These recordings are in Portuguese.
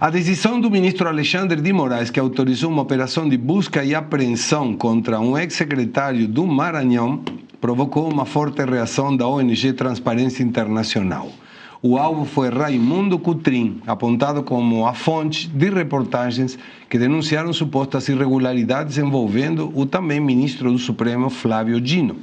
A decisão do ministro Alexandre de Moraes, que autorizou uma operação de busca e apreensão contra um ex-secretário do Maranhão, provocou uma forte reação da ONG Transparência Internacional. O alvo foi Raimundo Cutrim, apontado como a fonte de reportagens que denunciaram supostas irregularidades envolvendo o também ministro do Supremo, Flávio Dino.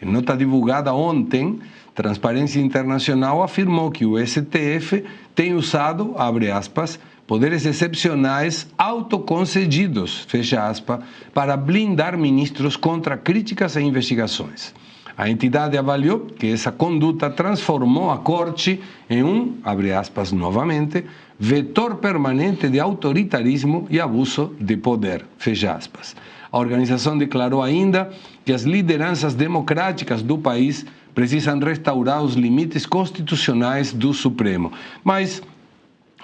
Em nota divulgada ontem, Transparência Internacional afirmou que o STF tem usado, abre aspas, poderes excepcionais autoconcedidos, fecha aspas, para blindar ministros contra críticas e investigações. A entidade avaliou que essa conduta transformou a Corte em um, abre aspas novamente, vetor permanente de autoritarismo e abuso de poder, fecha aspas. A organização declarou ainda que as lideranças democráticas do país precisam restaurar os limites constitucionais do Supremo. Mas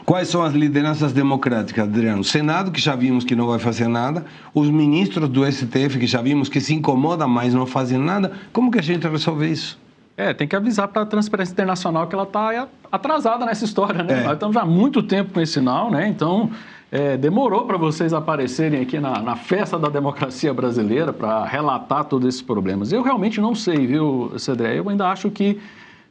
quais são as lideranças democráticas, Adriano? O Senado, que já vimos que não vai fazer nada, os ministros do STF, que já vimos que se incomodam, mas não fazem nada. Como que a gente resolve isso? Tem que avisar para a Transparência Internacional que ela está atrasada nessa história, né? Nós estamos já há muito tempo com esse sinal, né? Então, demorou para vocês aparecerem aqui na festa da democracia brasileira para relatar todos esses problemas. Eu realmente não sei, viu, Cedré? Eu ainda acho que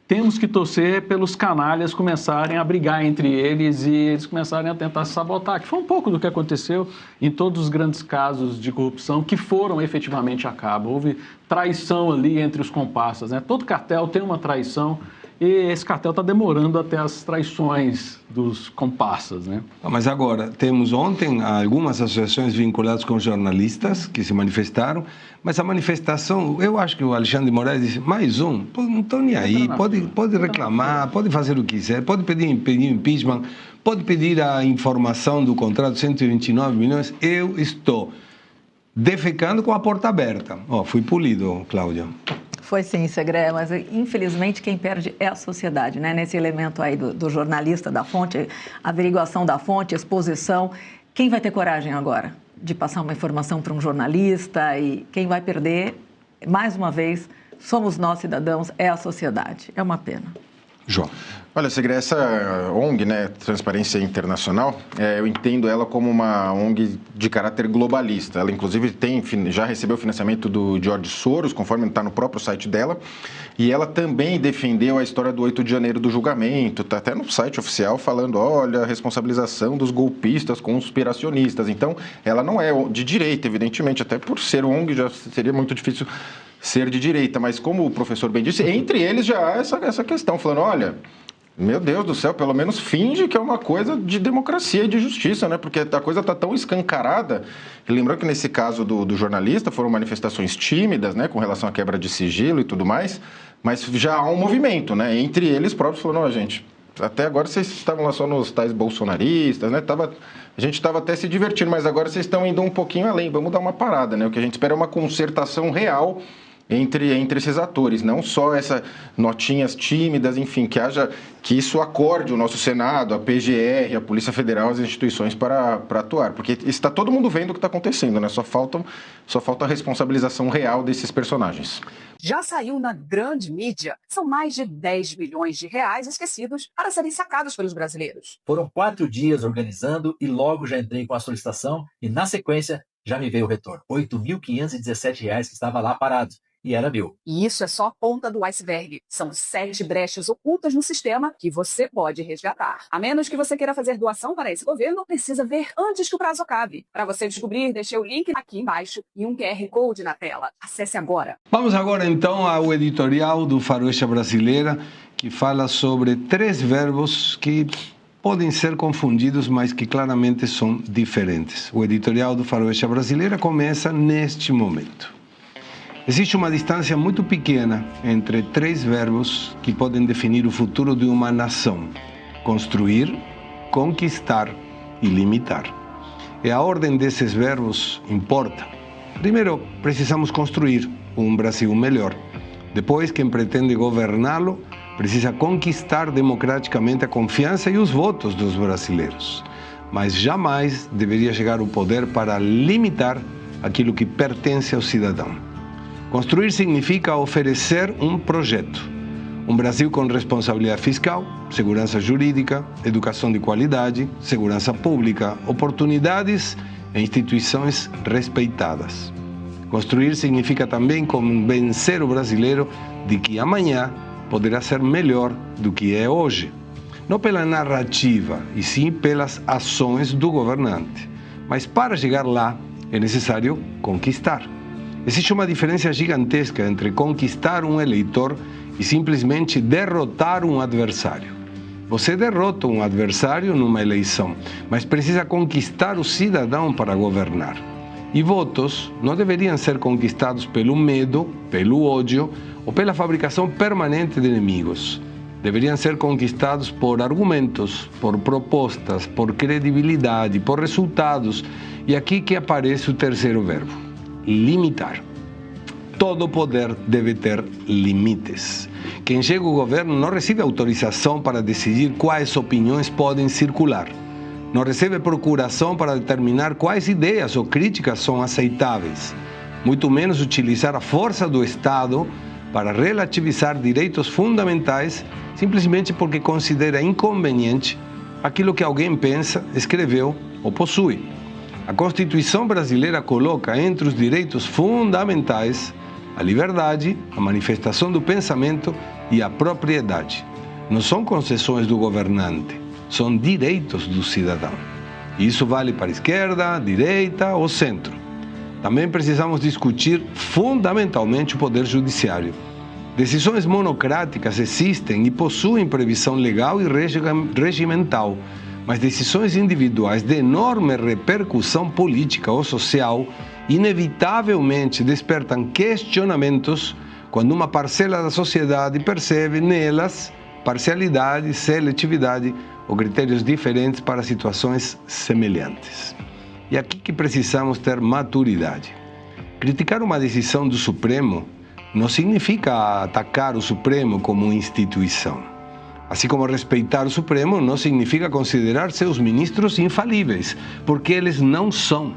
temos que torcer pelos canalhas começarem a brigar entre eles e eles começarem a tentar se sabotar, que foi um pouco do que aconteceu em todos os grandes casos de corrupção que foram efetivamente a cabo. Houve traição ali entre os comparsas, né? Todo cartel tem uma traição e esse cartel está demorando até as traições dos comparsas, né? Mas agora, temos ontem algumas associações vinculadas com jornalistas que se manifestaram, mas a manifestação, eu acho que o Alexandre de Moraes disse, mais um, não estou nem aí, pode reclamar, pode fazer o que quiser, pode pedir impeachment, pode pedir a informação do contrato de 129 milhões, eu estou defecando com a porta aberta. Fui polido, Cláudia. Foi sim, Segré, mas infelizmente quem perde é a sociedade, né? Nesse elemento aí do jornalista, da fonte, averiguação da fonte, exposição. Quem vai ter coragem agora de passar uma informação para um jornalista? E quem vai perder, mais uma vez, somos nós cidadãos, é a sociedade. É uma pena. João. Olha, Segre, essa ONG, né, Transparência Internacional, eu entendo ela como uma ONG de caráter globalista. Ela, inclusive, já recebeu financiamento do George Soros, conforme está no próprio site dela, e ela também defendeu a história do 8 de janeiro do julgamento, está até no site oficial falando, olha, a responsabilização dos golpistas conspiracionistas. Então, ela não é de direita, evidentemente, até por ser ONG já seria muito difícil ser de direita, mas como o professor bem disse, entre eles já há essa questão, falando, olha, meu Deus do céu, pelo menos finge que é uma coisa de democracia e de justiça, né? Porque a coisa está tão escancarada. E lembrando que nesse caso do jornalista foram manifestações tímidas, né? Com relação à quebra de sigilo e tudo mais, mas já há um movimento, né? Entre eles próprios falando, gente, até agora vocês estavam lá só nos tais bolsonaristas, né? A gente estava até se divertindo, mas agora vocês estão indo um pouquinho além, vamos dar uma parada, né? O que a gente espera é uma concertação real entre esses atores, não só essas notinhas tímidas, enfim, que isso acorde o nosso Senado, a PGR, a Polícia Federal, as instituições para atuar, porque está todo mundo vendo o que está acontecendo, né? Só falta a responsabilização real desses personagens. Já saiu na grande mídia, são mais de 10 bilhões de reais esquecidos para serem sacados pelos brasileiros. Foram 4 dias organizando e logo já entrei com a solicitação e, na sequência, já me veio o retorno. R$ 8.517 que estava lá parado. E era meu. E isso é só a ponta do iceberg. São 7 brechas ocultas no sistema que você pode resgatar. A menos que você queira fazer doação para esse governo, precisa ver antes que o prazo acabe. Para você descobrir, deixei o link aqui embaixo e um QR Code na tela. Acesse agora. Vamos agora então ao editorial do Faroeste Brasileira, que fala sobre 3 verbos que podem ser confundidos, mas que claramente são diferentes. O editorial do Faroeste Brasileira começa neste momento. Existe uma distância muito pequena entre 3 verbos que podem definir o futuro de uma nação: construir, conquistar e limitar. E a ordem desses verbos importa. Primeiro, precisamos construir um Brasil melhor. Depois, quem pretende governá-lo precisa conquistar democraticamente a confiança e os votos dos brasileiros. Mas jamais deveria chegar ao poder para limitar aquilo que pertence ao cidadão. Construir significa oferecer um projeto. Um Brasil com responsabilidade fiscal, segurança jurídica, educação de qualidade, segurança pública, oportunidades e instituições respeitadas. Construir significa também convencer o brasileiro de que amanhã poderá ser melhor do que é hoje. Não pela narrativa, e sim pelas ações do governante. Mas para chegar lá, é necessário conquistar. Existe uma diferença gigantesca entre conquistar um eleitor e simplesmente derrotar um adversário. Você derrota um adversário numa eleição, mas precisa conquistar o cidadão para governar. E votos não deveriam ser conquistados pelo medo, pelo ódio ou pela fabricação permanente de inimigos. Deveriam ser conquistados por argumentos, por propostas, por credibilidade, por resultados. E aqui que aparece o terceiro verbo: limitar. Todo poder deve ter limites. Quem chega ao governo não recebe autorização para decidir quais opiniões podem circular. Não recebe procuração para determinar quais ideias ou críticas são aceitáveis. Muito menos utilizar a força do Estado para relativizar direitos fundamentais simplesmente porque considera inconveniente aquilo que alguém pensa, escreveu ou possui. A Constituição brasileira coloca entre os direitos fundamentais a liberdade, a manifestação do pensamento e a propriedade. Não são concessões do governante, são direitos do cidadão. E isso vale para a esquerda, a direita ou centro. Também precisamos discutir fundamentalmente o poder judiciário. Decisões monocráticas existem e possuem previsão legal e regimental, mas decisões individuais de enorme repercussão política ou social inevitavelmente despertam questionamentos quando uma parcela da sociedade percebe nelas parcialidade, seletividade ou critérios diferentes para situações semelhantes. E aqui que precisamos ter maturidade. Criticar uma decisão do Supremo não significa atacar o Supremo como instituição. Assim como respeitar o Supremo não significa considerar seus ministros infalíveis, porque eles não são.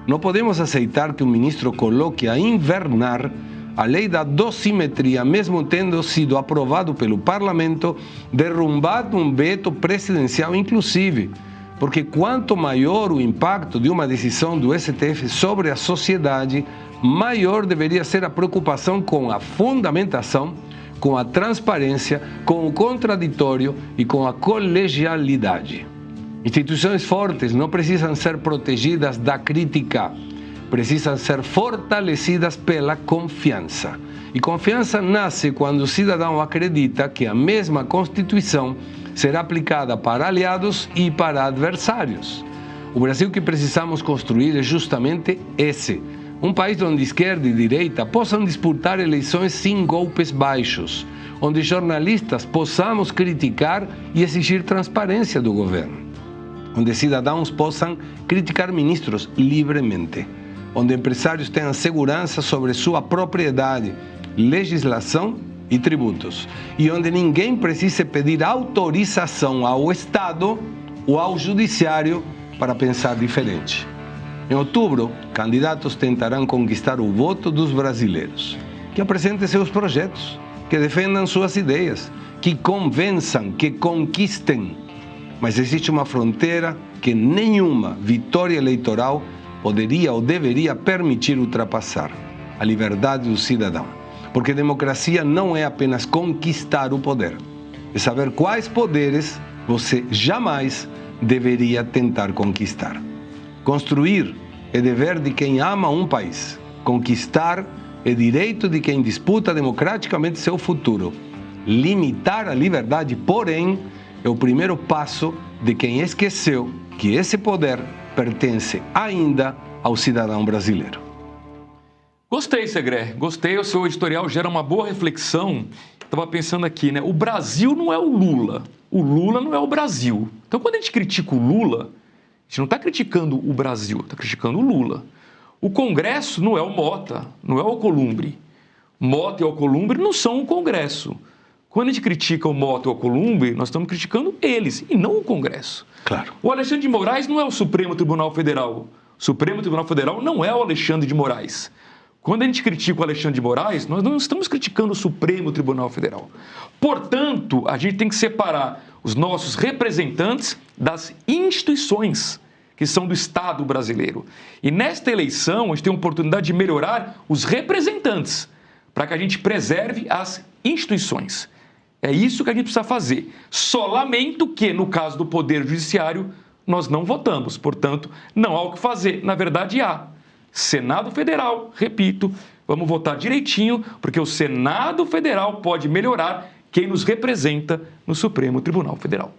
Não podemos aceitar que um ministro coloque a invernar a lei da dosimetria, mesmo tendo sido aprovado pelo parlamento, derrubado um veto presidencial inclusive, porque quanto maior o impacto de uma decisão do STF sobre a sociedade, maior deveria ser a preocupação com a fundamentação, com a transparência, com o contraditório e com a colegialidade. Instituições fortes não precisam ser protegidas da crítica, precisam ser fortalecidas pela confiança. E confiança nasce quando o cidadão acredita que a mesma Constituição será aplicada para aliados e para adversários. O Brasil que precisamos construir é justamente esse. Um país onde esquerda e direita possam disputar eleições sem golpes baixos, onde jornalistas possamos criticar e exigir transparência do governo, onde cidadãos possam criticar ministros livremente, onde empresários tenham segurança sobre sua propriedade, legislação e tributos, e onde ninguém precise pedir autorização ao Estado ou ao Judiciário para pensar diferente. Em outubro, candidatos tentarão conquistar o voto dos brasileiros, que apresentem seus projetos, que defendam suas ideias, que convençam, que conquistem. Mas existe uma fronteira que nenhuma vitória eleitoral poderia ou deveria permitir ultrapassar: a liberdade do cidadão. Porque democracia não é apenas conquistar o poder, é saber quais poderes você jamais deveria tentar conquistar. Construir é dever de quem ama um país. Conquistar é direito de quem disputa democraticamente seu futuro. Limitar a liberdade, porém, é o primeiro passo de quem esqueceu que esse poder pertence ainda ao cidadão brasileiro. Gostei, Segré. Gostei. O seu editorial gera uma boa reflexão. Estava pensando aqui, né? O Brasil não é o Lula. O Lula não é o Brasil. Então, quando a gente critica o Lula, a gente não está criticando o Brasil, está criticando o Lula. O Congresso não é o Mota, não é o Alcolumbre. Mota e Alcolumbre não são o Congresso. Quando a gente critica o Mota e o Alcolumbre, nós estamos criticando eles e não o Congresso. Claro. O Alexandre de Moraes não é o Supremo Tribunal Federal. O Supremo Tribunal Federal não é o Alexandre de Moraes. Quando a gente critica o Alexandre de Moraes, nós não estamos criticando o Supremo Tribunal Federal. Portanto, a gente tem que separar os nossos representantes das instituições que são do Estado brasileiro. E nesta eleição, a gente tem a oportunidade de melhorar os representantes, para que a gente preserve as instituições. É isso que a gente precisa fazer. Só lamento que, no caso do Poder Judiciário, nós não votamos. Portanto, não há o que fazer. Na verdade, há. Senado Federal, repito, vamos votar direitinho, porque o Senado Federal pode melhorar quem nos representa no Supremo Tribunal Federal.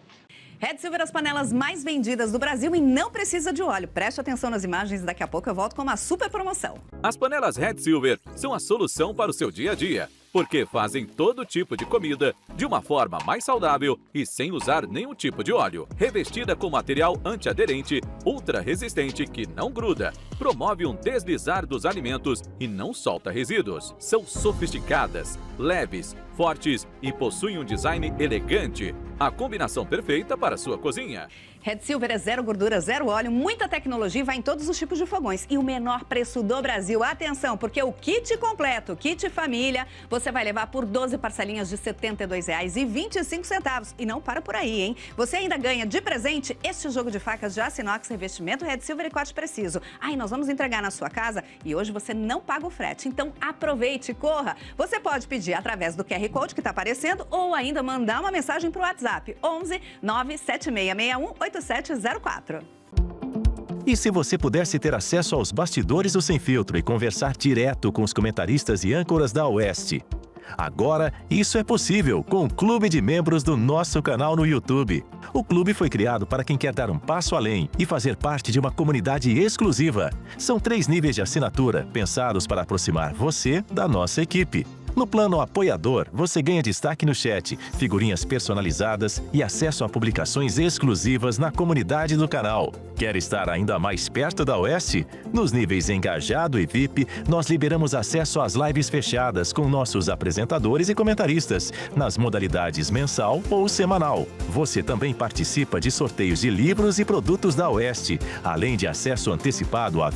Red Silver, as panelas mais vendidas do Brasil e não precisa de óleo. Preste atenção nas imagens, daqui a pouco eu volto com uma super promoção. As panelas Red Silver são a solução para o seu dia a dia, porque fazem todo tipo de comida de uma forma mais saudável e sem usar nenhum tipo de óleo. Revestida com material antiaderente, ultra resistente que não gruda, promove um deslizar dos alimentos e não solta resíduos. São sofisticadas, leves, fortes e possuem um design elegante. A combinação perfeita para a sua cozinha. Red Silver é zero gordura, zero óleo, muita tecnologia e vai em todos os tipos de fogões. E o menor preço do Brasil. Atenção, porque o kit completo, kit família, você vai levar por 12 parcelinhas de R$ 72,25. E não para por aí, hein? Você ainda ganha de presente este jogo de facas de aço inox, revestimento Red Silver e corte preciso. Aí nós vamos entregar na sua casa e hoje você não paga o frete. Então aproveite, corra. Você pode pedir através do QR Code que está aparecendo ou ainda mandar uma mensagem para o WhatsApp 11 97661 8704. E se você pudesse ter acesso aos bastidores do Sem Filtro e conversar direto com os comentaristas e âncoras da Oeste? Agora, isso é possível com o Clube de Membros do nosso canal no YouTube. O clube foi criado para quem quer dar um passo além e fazer parte de uma comunidade exclusiva. São 3 níveis de assinatura pensados para aproximar você da nossa equipe. No plano apoiador, você ganha destaque no chat, figurinhas personalizadas e acesso a publicações exclusivas na comunidade do canal. Quer estar ainda mais perto da Oeste? Nos níveis Engajado e VIP, nós liberamos acesso às lives fechadas com nossos apresentadores e comentaristas, nas modalidades mensal ou semanal. Você também participa de sorteios de livros e produtos da Oeste, além de acesso antecipado a